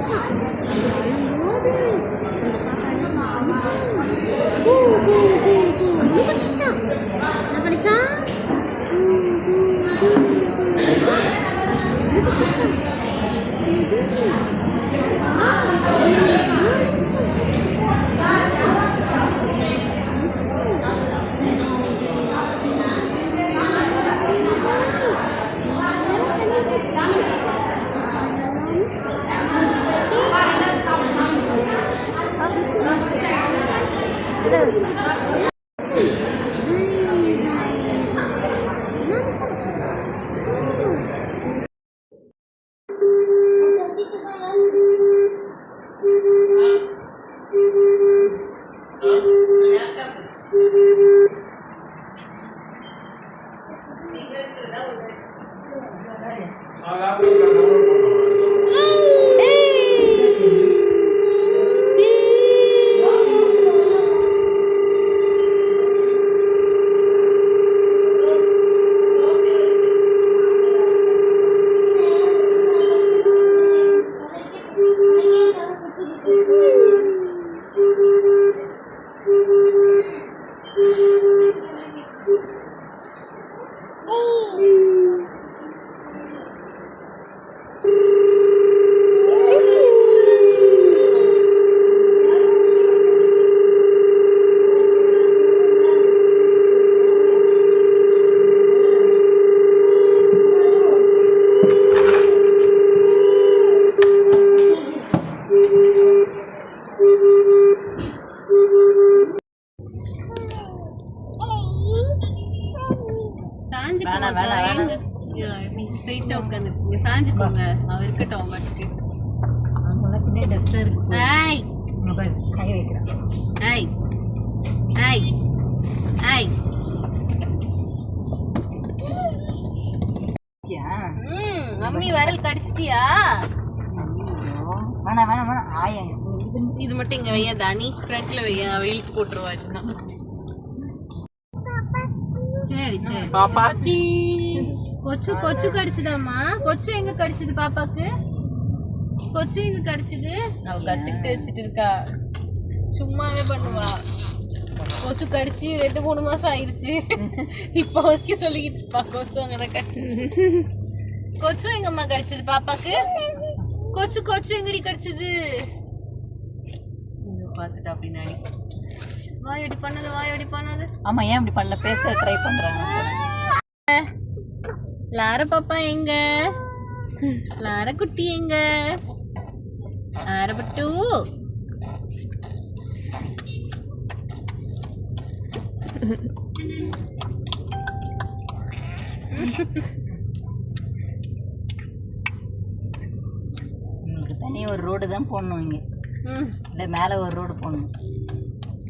கடிச்சான். வரும்போது அந்த பாப்பா என்ன பண்ணிச்சான்? கடிச்சான். என்ன பண்ணிச்சான்? சாஞ்சுக்கோங்க. அவ இருக்கட்டும் உங்கள்கிட்ட. கை வைக்கிறான். மம்மி வரல் கடிச்சிட்டியா? வேணாம் வேணாம் வேணாம். ஆயா இது மட்டும் இங்க வையா தானி, ஃப்ரண்ட்ல வையா, வெயிலுக்கு போட்டுருவா. சரி சரி. பாப்பாச்சி கொச்சு கொச்சு கடிச்சுதாம்மா. கொச்சு எங்க கடிச்சது பாப்பாக்கு? கொச்சு எங்க கடிச்சது? அவ கத்துக்கிட்டு வச்சுட்டு இருக்கா, சும்மாவே பண்ணுவா. கொச்சு கடிச்சு 2-3 மாசம் ஆயிடுச்சு. இப்ப வரைக்கும் சொல்லிக்கிட்டு இருப்பா கொச்சு அங்கதான் கடிச்சது. கொச்சு எங்கம்மா கடிச்சது பாப்பாக்கு? கொச்சு கொச்சு எங்கடி கடிச்சது? பாத்துட்டா அப்படின்னாடி. வாயடி பண்ணது, வாயடி பண்ணது. ஆமா, ஏன் அப்படி பண்ணல? பேச ட்ரை பண்றாங்க. லாரா பாப்பா எங்க? லாரா குட்டி எங்க? ஆரபட்டு தனி ஒரு ரோடு தான் போடணும் இங்க, இல்ல மேல ஒரு ரோடு போடணும்.